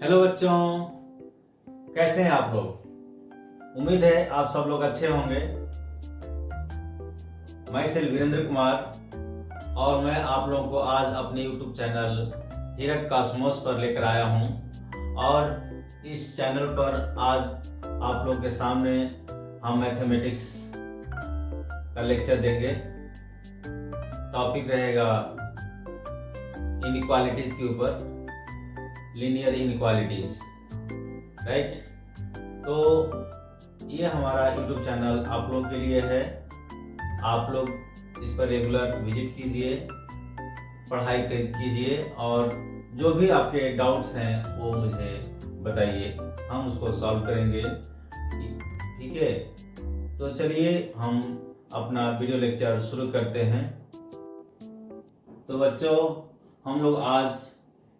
Hello बच्चों, कैसे हैं आप लोग। उम्मीद है आप सब लोग अच्छे होंगे। मैं सेल वीरेंद्र कुमार और मैं आप लोगों को आज अपने YouTube चैनल हीरक कॉस्मोस पर लेकर आया हूं। और इस चैनल पर आज आप लोगों के सामने हम मैथमेटिक्स का लेक्चर देंगे। टॉपिक रहेगा इनइक्वालिटीज के ऊपर, लीनियर इनइक्वालिटीज, राइट। तो ये हमारा YouTube चैनल आप लोगों के लिए है। आप लोग इस पर रेगुलर विजिट कीजिए, पढ़ाई कीजिए और जो भी आपके डाउट्स हैं वो मुझे बताइए, हम उसको सॉल्व करेंगे। ठीक है, तो चलिए हम अपना वीडियो लेक्चर शुरू करते हैं। तो बच्चों, हम लोग आज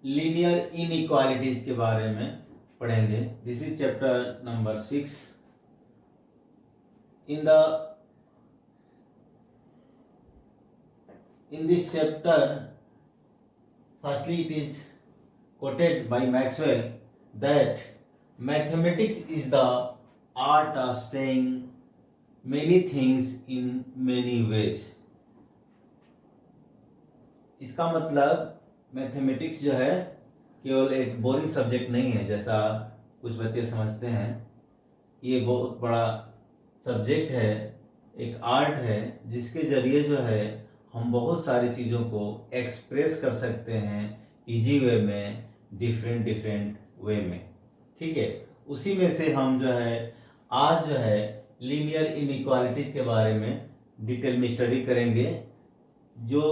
लीनियर इनइक्वालिटीज के बारे में पढ़ेंगे। This is chapter number 6 in this chapter. Firstly, it is quoted by Maxwell that mathematics is the art of saying many things in many ways. इसका मतलब मैथमेटिक्स जो है केवल एक बोरिंग सब्जेक्ट नहीं है जैसा कुछ बच्चे समझते हैं। ये बहुत बड़ा सब्जेक्ट है, एक आर्ट है जिसके जरिए जो है हम बहुत सारी चीज़ों को एक्सप्रेस कर सकते हैं इजी वे में, डिफरेंट वे में। ठीक है, उसी में से हम जो है आज जो है लीनियर इनइक्वालिटीज के बारे में डिटेल में स्टडी करेंगे। जो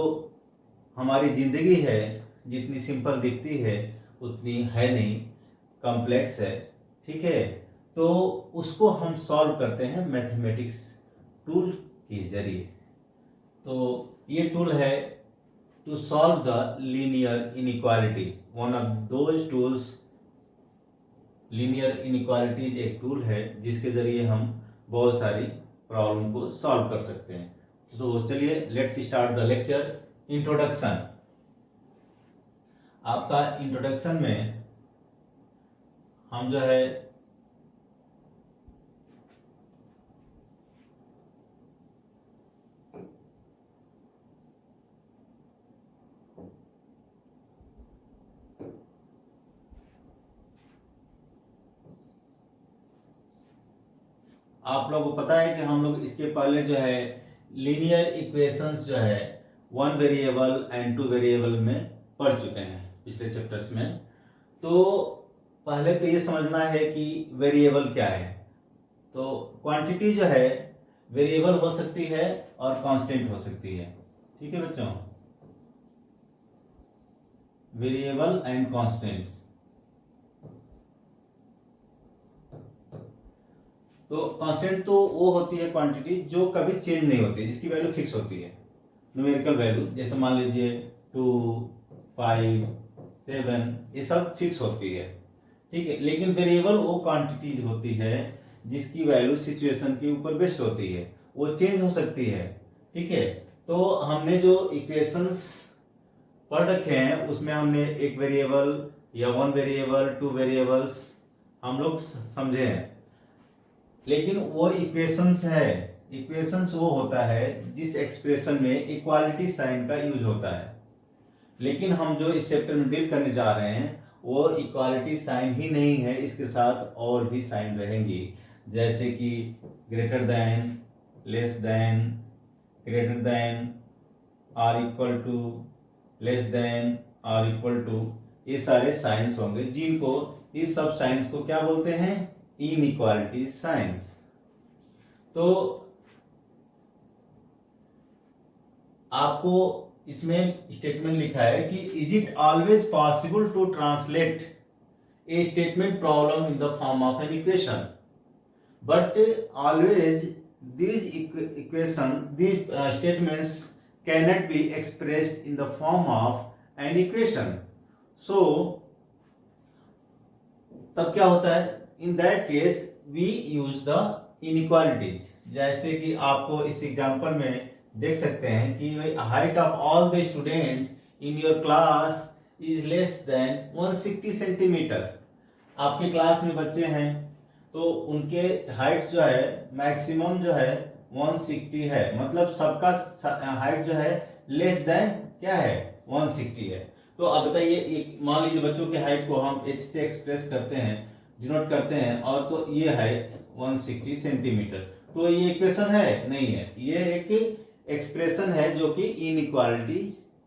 हमारी ज़िंदगी है जितनी सिंपल दिखती है उतनी है नहीं, कॉम्प्लेक्स है। ठीक है, तो उसको हम सॉल्व करते हैं मैथमेटिक्स टूल के जरिए। तो ये टूल है to solve the linear inequalities, one of those tools. Linear inequalities एक टूल है जिसके जरिए हम बहुत सारी प्रॉब्लम को सॉल्व कर सकते हैं। तो चलिए let's start the lecture. Introduction. आपका इंट्रोडक्शन में हम जो है आप लोगों को पता है कि हम लोग इसके पहले जो है लीनियर इक्वेशंस जो है one variable and two variable में पढ़ चुके हैं पिछले चैप्टर्स में। तो पहले तो ये समझना है कि वेरिएबल क्या है। तो क्वांटिटी जो है वेरिएबल हो सकती है और कांस्टेंट हो सकती है। ठीक है बच्चों, वेरिएबल एंड कांस्टेंट्स। तो कांस्टेंट तो वो होती है क्वांटिटी जो कभी चेंज नहीं होती, जिसकी वैल्यू फिक्स होती है, न्यूमेरिकल वैल्यू। जैसे मान लीजिए 2, 5, 7, ये सब फिक्स होती है। ठीक है, लेकिन वेरिएबल वो क्वांटिटीज होती है जिसकी वैल्यू सिचुएशन के ऊपर बेस्ड होती है, वो चेंज हो सकती है। ठीक है, तो हमने जो इक्वेशंस पढ़ रखे हैं उसमें हमने एक वेरिएबल या वन वेरिएबल, टू वेरिएबल्स हम लोग समझे हैं। लेकिन वो इक्वेशंस है, इक्वेशंस वो होता है जिस एक्सप्रेशन में इक्वालिटी साइन का यूज होता है। लेकिन हम जो इस चैप्टर में डील करने जा रहे हैं वो इक्वालिटी साइन ही नहीं है, इसके साथ और भी साइन रहेंगी, जैसे कि greater than, less than, greater than, or equal to, less than, or equal to, ये सारे साइंस होंगे जिनको, इस सब साइंस को क्या बोलते हैं, इनइक्वालिटी साइंस। तो आपको इसमें स्टेटमेंट लिखा है कि is it always possible to translate a statement problem in the form of an equation, but always these statements cannot be expressed in the form of an equation. So तब क्या होता है, in that case we use the inequalities। जैसे कि आपको इस example में देख सकते हैं कि height of all the students in your class is less than 160 centimetre. आपके क्लास में बच्चे हैं तो उनके हाइट जो है मैक्सिमम जो है 160 है, मतलब सबका हाइट जो है लेस देन क्या है 160 है। तो अब बताइए, मान लीजिए बच्चों के हाइट को हम h से एक्सप्रेस करते हैं, डिनोट करते हैं, और तो ये है 160 सेंटीमीटर। तो ये इक्वेशन है नहीं है, ये एक एक्सप्रेशन है जो कि इनइक्वालिटी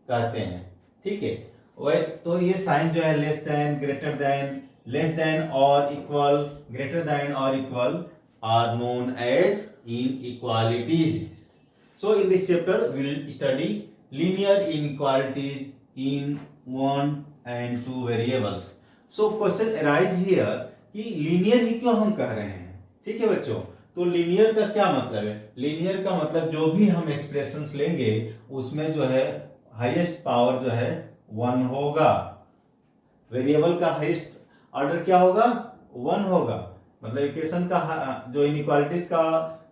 कहते हैं। ठीक है, वह तो ये साइन जो है less than, greater than, less than और इक्वल, ग्रेटर देन और equal are known as inequalities. So in this chapter we will study linear inequalities in one and two variables. So question arise here कि linear ही क्यों हम कह रहे हैं। ठीक है बच्चों, तो लीनियर का क्या मतलब है? लीनियर का मतलब जो भी हम एक्सप्रेशंस लेंगे उसमें जो है हाईएस्ट पावर जो है 1 होगा। वेरिएबल का हाईएस्ट ऑर्डर क्या होगा? 1 होगा। मतलब इक्वेशन का जो इनइक्वालिटीज का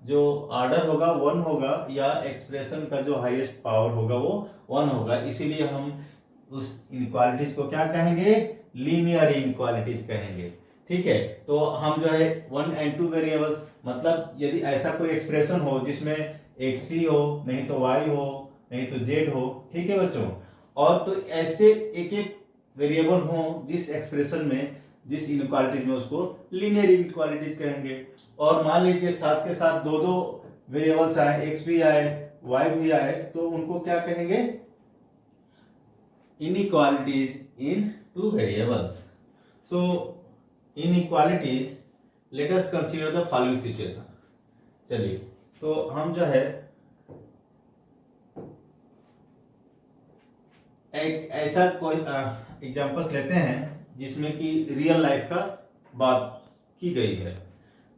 जो ऑर्डर होगा 1 होगा, या एक्सप्रेशन का जो हाईएस्ट पावर होगा वो 1 होगा। इसीलिए हम उस इनइक्वालिटीज को क्या कहेंगे? लीनियर इनइक्वालिटीज कहेंगे। ठीक है, तो हम जो है 1 and 2 वेरिएबल्स, मतलब यदि ऐसा कोई एक्सप्रेशन हो जिसमें x हो, नहीं तो y हो, नहीं तो z हो, ठीक है बच्चों, और तो ऐसे एक एक वेरिएबल हो जिस एक्सप्रेशन में, जिस इनइक्वालिटीज में, उसको लीनियर इनइक्वालिटीज कहेंगे। और मान लीजिए साथ के साथ दो दो वेरिएबल्स आए, x भी आए, y भी आए, तो उनको क्या कहेंगे? Inequalities in two variables. So inequalities, let us consider the following situation. चलिए, तो हम जो है एक ऐसा कोई एग्जांपल्स लेते हैं जिसमें कि रियल लाइफ का बात की गई है।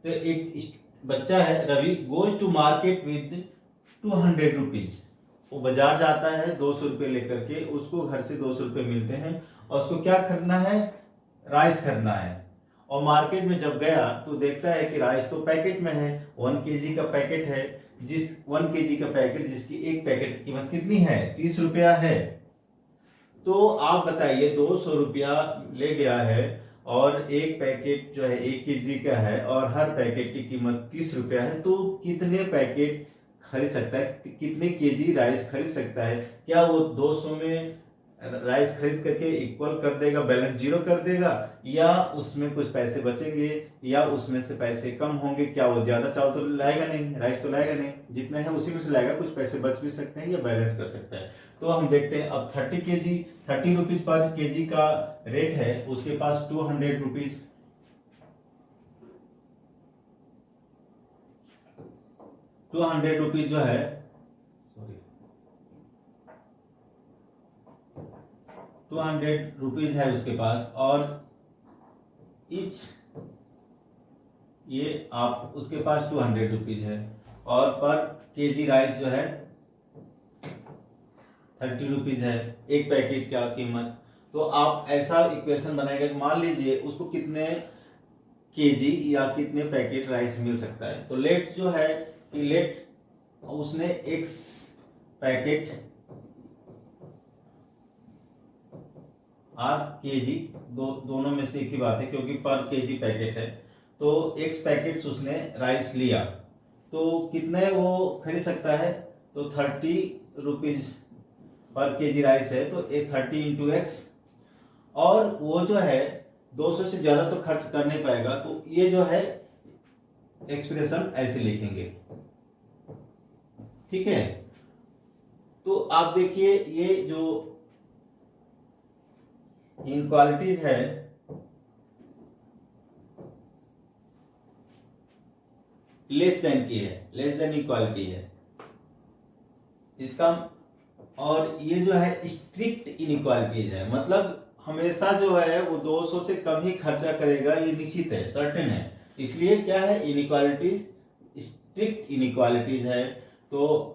तो एक बच्चा है Ravi, goes to market with 200 rupees. वो बाजार जाता है 200 रुपये लेकर के, उसको घर से 200 रुपये मिलते हैं और उसको क्या खरीदना है? राइस खरीदना है। और मार्केट में जब गया तो देखता है कि राइस तो पैकेट में है, 1 kg का पैकेट है, जिस 1 kg का पैकेट जिसकी एक पैकेट की कीमत कितनी है? 30 रुपया है। तो आप बताइए, 200 रुपया ले गया है और एक पैकेट जो है 1 kg का है और हर पैकेट की कीमत 30 रुपया है, तो कितने पैकेट खरीद सकता है? कितने केजी राइस खरीद सकता है? क्या वो 200 में राइस खरीद करके इक्वल कर देगा, बैलेंस 0 कर देगा, या उसमें कुछ पैसे बचेंगे, या उसमें से पैसे कम होंगे? क्या वो ज्यादा चावल तो लाएगा नहीं, राइस तो लाएगा नहीं, जितना है उसी में से लाएगा, कुछ पैसे बच भी सकते हैं या बैलेंस कर सकता है। तो हम देखते हैं, अब 30 रुपीज पर केजी का रेट है, उसके पास 200 रुपीज, 200 रुपीज जो है, सॉरी 200 रुपीज है उसके पास, और ईच ये आप उसके पास 200 रुपीज है, और पर केजी राइस जो है 30 रुपीज है, एक पैकेट का कीमत। तो आप ऐसा इक्वेशन बनाएगा कि मान लीजिए उसको कितने केजी या कितने पैकेट राइस मिल सकता है। तो लेट जो है कि लेट उसने x पैकेट आर केजी, दोनों में से एक ही बात है क्योंकि पर केजी पैकेट है, तो x पैकेट्स उसने राइस लिया, तो कितने वो खरीद सकता है? तो 30 रुपीज पर केजी राइस है, तो 30 इंटू एक्स, और वो जो है 200 से ज्यादा तो खर्च कर नहीं पाएगा, तो ये जो है एक्सप्रेशन ऐसे लिखेंगे। ठीक है, तो आप देखिए ये जो इनइक्वालिटीज है, लेस देन की है, लेस देन इक्वालिटी है इसका, और ये जो है स्ट्रिक्ट इनइक्वालिटीज है, मतलब हमेशा जो है वो 200 से कम ही खर्चा करेगा, ये निश्चित है, सर्टेन है। इसलिए क्या है? इनइक्वालिटीज स्ट्रिक्ट इनइक्वालिटीज है। तो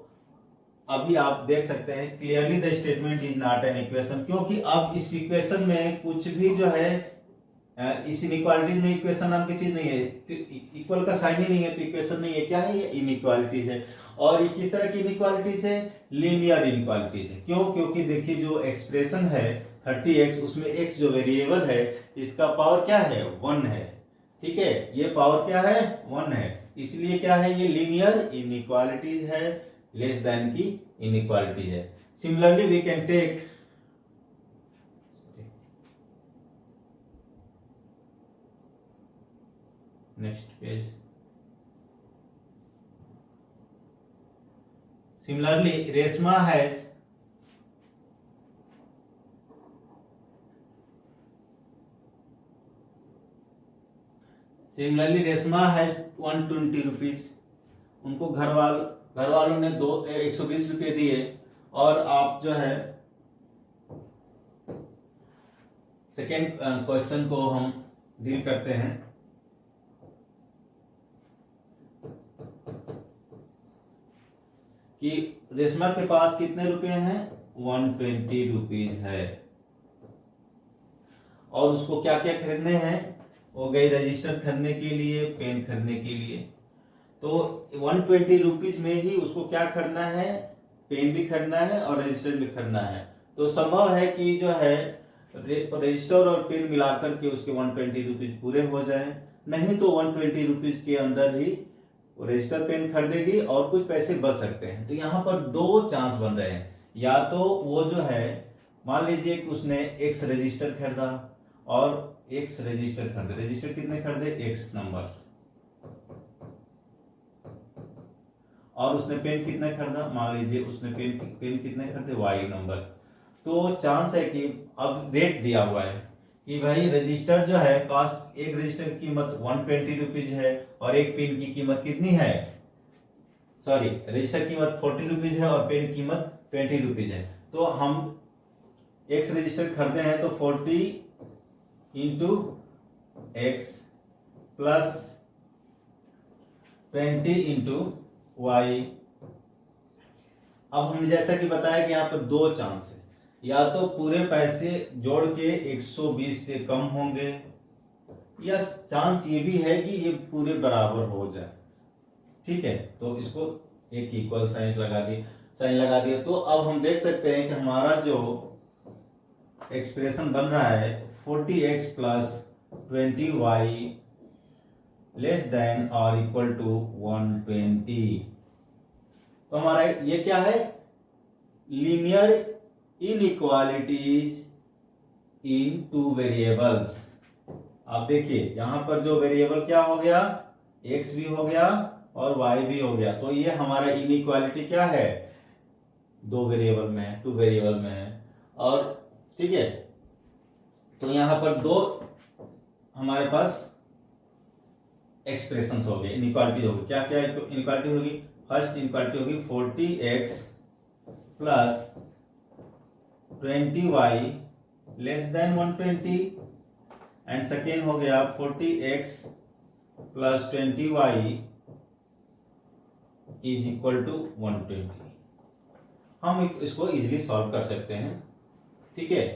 अभी आप देख सकते हैं clearly the statement is not an equation, क्योंकि अब इस इक्वेशन में कुछ भी जो है इस इनइक्वालिटीज में इक्वेशन नाम की चीज नहीं है, इक्वल का साइन ही नहीं है तो इक्वेशन नहीं है। क्या है? ये इनइक्वालिटीज है। और ये किस तरह की इनइक्वालिटीज है? लीनियर इनइक्वालिटीज है। क्यों? क्योंकि देखिए जो एक्सप्रेशन है 30x, उसमें x जो वेरिएबल है इसका पावर क्या है, 1 है। ठीक है, ये पावर क्या है, 1 है, इसलिए क्या है, ये लीनियर इनइक्वालिटीज है, लेस देन की इनइक्वालिटी है। Similarly we can take next page. Similarly, Resma has Similarly, Resma has 120 rupees. उनको घर वालों ने 120 रुपये दिए, और आप जो है सेकेंड क्वेश्चन को हम डील करते हैं। कि रेशमा के पास कितने रुपए हैं, 120 रुपीज है, और उसको क्या क्या खरीदने हैं, वो गई रजिस्टर खरीदने के लिए, पेन खरीदने के लिए। तो 120 रुपीज में ही उसको क्या खरीदना है, पेन भी खरीदना है और रजिस्टर भी खरीदना है। तो संभव है कि जो है रजिस्टर और पेन मिलाकर के उसके 120 रुपीज पूरे हो जाए, नहीं तो 120 रुपीज के अंदर ही रजिस्टर पेन खरीदेगी और कुछ पैसे बच सकते हैं। तो यहाँ पर दो चांस बन रहे हैं, या तो वो जो है मान लीजिए कि उसने एक्स रजिस्टर खरीदा और एक्स रजिस्टर खरीदे, रजिस्टर कितने खरीदे, एक्स नंबर्स, और उसने पेन कितने खरीदा, मान लीजिए उसने पेन कितने खरीदे, वाई नंबर। तो चांस है कि अब रेट दिया हुआ है कि भाई रजिस्टर जो है कॉस्ट, एक रजिस्टर की कीमत 120 रुपीज है और एक पेन की कीमत कितनी है, सॉरी रजिस्टर कीमत 40 रुपीज है और पेन कीमत 20 रुपीज है। तो हम एक्स रजिस्टर खरीदे हैं तो 40 into x plus 20 into y. अब हमने जैसा कि बताया कि यहाँ पर दो चांस है, या तो पूरे पैसे जोड़ के 120 से कम होंगे, या चांस ये भी है कि ये पूरे बराबर हो जाए। ठीक है, तो इसको एक इक्वल साइन लगा दिए। तो अब हम देख सकते हैं कि हमारा जो एक्सप्रेशन बन रहा है 40x plus 20y less than और इक्वल टू 120। तो हमारा ये क्या है, लीनियर इनइक्वालिटीज इन टू वेरिएबल्स। आप देखिए यहां पर जो वेरिएबल क्या हो गया, x भी हो गया और y भी हो गया। तो ये हमारा इनइक्वालिटी क्या है, दो वेरिएबल में है, टू वेरिएबल में है। और ठीक है, तो यहां पर दो हमारे पास एक्सप्रेशंस हो गए, इनइक्वालिटी होगी। क्या क्या इनइक्वालिटी होगी, फर्स्ट इनइक्वालिटी होगी 40x plus 20y less than 120, and second हो गया 40x plus 20y is equal to 120। हम इसको इजीली सॉल्व कर सकते हैं। ठीक है,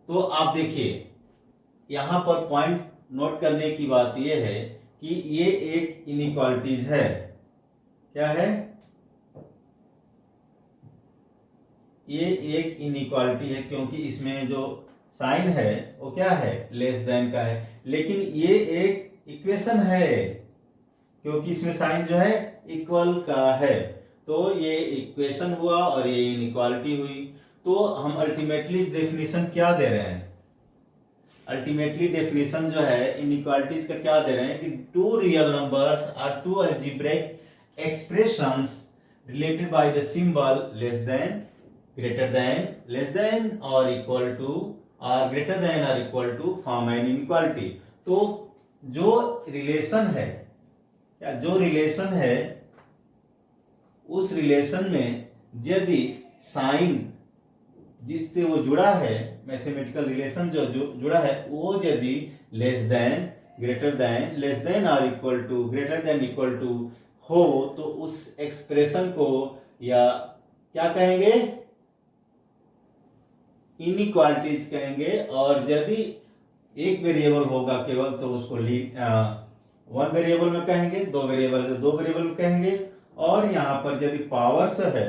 तो आप देखिए यहां पर पॉइंट नोट करने की बात यह है कि ये एक इनइक्वालिटीज है। क्या है, ये एक इनइक्वालिटी है, क्योंकि इसमें जो साइन है वो क्या है, लेस देन का है। लेकिन ये एक इक्वेशन है, क्योंकि इसमें साइन जो है इक्वल का है। तो ये इक्वेशन हुआ और ये इनइक्वालिटी हुई। तो हम अल्टीमेटली डेफिनेशन क्या दे रहे हैं, अल्टीमेटली डेफिनेशन जो है इनइक्वालिटीज का क्या दे रहे हैं कि two real numbers or two algebraic expressions related by the symbol less than, greater than, less than और इक्वल टू, और ग्रेटर देन और equal to form an inequality. तो जो रिलेशन है, या जो रिलेशन है उस रिलेशन में यदि साइन जिससे वो जुड़ा है, मैथमेटिकल रिलेशन जो जुड़ा है वो यदि less than, greater than, less than और equal to, greater than equal to हो, तो उस एक्सप्रेशन को या क्या कहेंगे, इनइक्वालिटीज कहेंगे। और यदि एक वेरिएबल होगा केवल तो उसको वन वेरिएबल में कहेंगे, दो वेरिएबल तो दो वेरिएबल में कहेंगे। और यहां पर यदि पावर्स है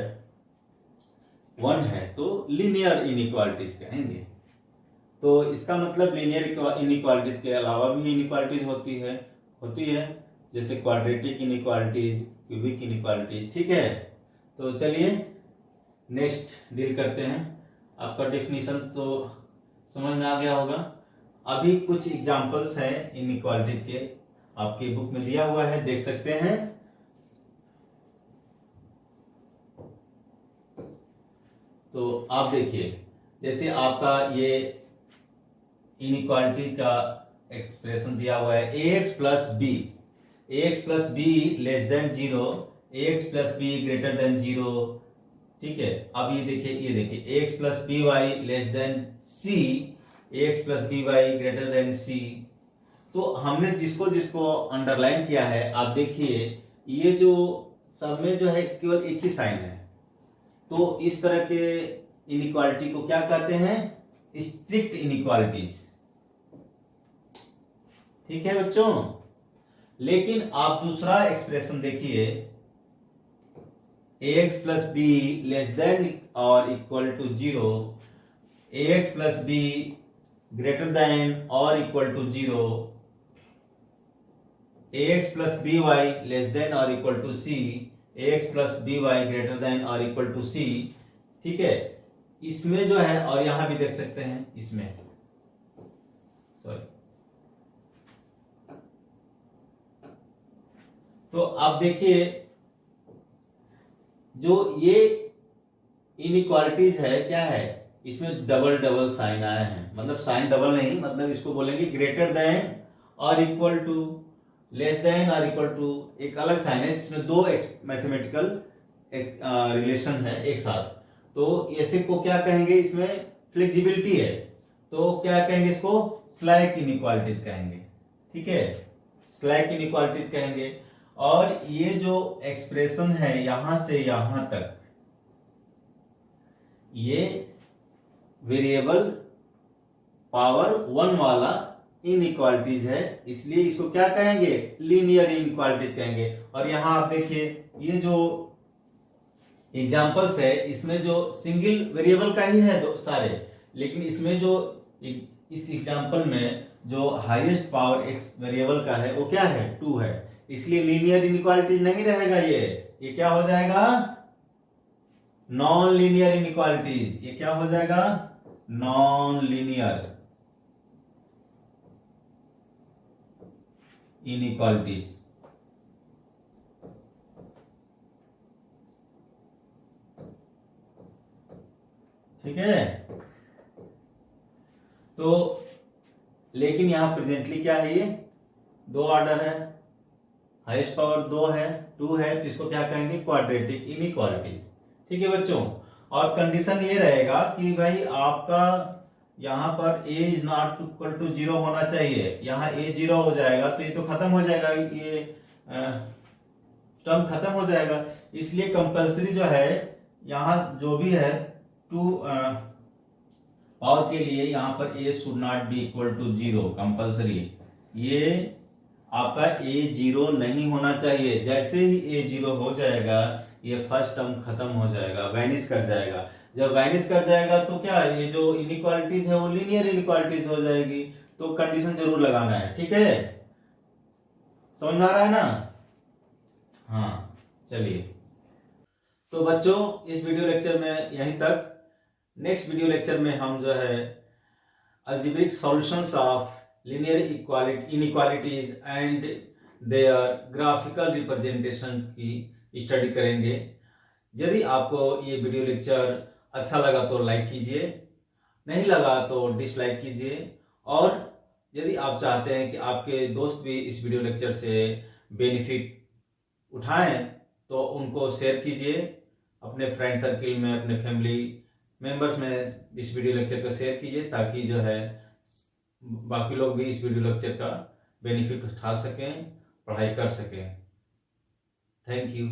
1 है तो लीनियर इनइक्वालिटीज कहेंगे। तो इसका मतलब लीनियर इनइक्वालिटीज के अलावा भी इनइक्वालिटीज होती है जैसे क्वाड्रेटिक इनइक्वालिटीज, क्यूबिक इनइक्वालिटीज। ठीक है, तो चलिए नेक्स्ट डील करते हैं। आपका डेफिनेशन तो समझ में आ गया होगा। अभी कुछ एग्जांपल्स हैं इनइक्वालिटीज के, आपकी बुक में दिया हुआ है, देख सकते हैं। तो आप देखिए, जैसे आपका ये इनइक्वालिटी का एक्सप्रेशन दिया हुआ है ax plus B less than 0, ax plus B greater than 0। ठीक है, अब ये देखिए ax plus B Y less than c, ax plus B Y greater than c। तो हमने जिसको जिसको अंडरलाइन किया है, आप देखिए ये जो सब में जो है केवल एक ही साइन है। तो इस तरह के इनइक्वालिटी को क्या कहते हैं? Strict inequalities. ठीक है बच्चों, लेकिन आप दूसरा एक्सप्रेशन देखिए, ax plus B less than और equal to 0, ax plus B greater than और equal to 0, ax plus B Y less than और equal to c, ax plus B Y greater than और इक्वल टू c। ठीक है, इसमें जो है, और यहां भी देख सकते हैं इसमें, सॉरी, तो आप देखिए जो ये इनइक्वालिटीज है क्या है, इसमें डबल डबल साइन आए हैं। मतलब साइन डबल नहीं, मतलब इसको बोलेंगे ग्रेटर देन और इक्वल टू, लेस देन और इक्वल टू, एक अलग साइन है। इसमें दो मैथमेटिकल रिलेशन है एक साथ। तो ऐसे को क्या कहेंगे? इसमें फ्लेक्सिबिलिटी है, तो क्या कहेंगे इसको? स्लैक इनइक्वालिटीज कहेंगे। ठीक है, स्लैक इनइक्वालिटीज कहेंगे। और ये जो एक्सप्रेशन है यहां से यहां तक, ये वेरिएबल पावर 1 वाला इनइक्वालिटीज है, इसलिए इसको क्या कहेंगे? लीनियर इनइक्वालिटीज कहेंगे। और यहां आप देखिए ये जो एग्जांपल्स है, इसमें जो सिंगल वेरिएबल का ही है दो सारे, लेकिन इसमें जो इस एग्जांपल में जो हाईएस्ट पावर एक्स वेरिएबल का है वो क्या है? 2 है। इसलिए लीनियर इनइक्वालिटीज नहीं रहेगा, ये क्या हो जाएगा? Non linear inequalities. ये क्या हो जाएगा? Non linear inequalities. ठीक है, तो लेकिन यहां प्रेजेंटली क्या है? ये 2 ऑर्डर है, हाईएस्ट पावर 2 है, 2 है, तो इसको क्या कहेंगे? Quadratic inequalities. ठीक है बच्चों, और कंडीशन ये रहेगा कि भाई आपका यहां पर a is not equal to 0 होना चाहिए। यहां a 0 हो जाएगा तो ये तो खत्म हो जाएगा, ये टर्म खत्म हो जाएगा। इसलिए कंपलसरी जो है यहां जो भी है 2 पावर के लिए यहां पर a should not be equal to 0 compulsory. ये आपका a 0 नहीं होना चाहिए। जैसे ही a 0 हो जाएगा, ये फर्स्ट टर्म खत्म हो जाएगा, वैनिश कर जाएगा। जब वैनिश कर जाएगा तो क्या, ये जो इनइक्वालिटीज है वो लीनियर इनइक्वालिटीज हो जाएगी। तो कंडीशन जरूर लगाना है। ठीक है, समझ में आ रहा है ना? हाँ, चलिए, तो बच्चों इस वीडियो लेक्चर में यहीं तक। नेक्स्ट वीडियो लेक्चर में हम जो है algebraic solutions of linear inequalities and their graphical representation की स्टडी करेंगे। यदि आपको ये वीडियो लेक्चर अच्छा लगा तो लाइक कीजिए, नहीं लगा तो डिसलाइक कीजिए। और यदि आप चाहते हैं कि आपके दोस्त भी इस वीडियो लेक्चर से बेनिफिट उठाएं तो उनको शेयर कीजिए अपने फ्रेंड सर्किल में, अपने फैमिली मेंबर्स में इस वीडियो लेक्चर को शेयर कीजिए, ताकि जो है बाकी लोग भी इस वीडियो लेक्चर का बेनिफिट उठा सकें, पढ़ाई कर सकें। Thank you.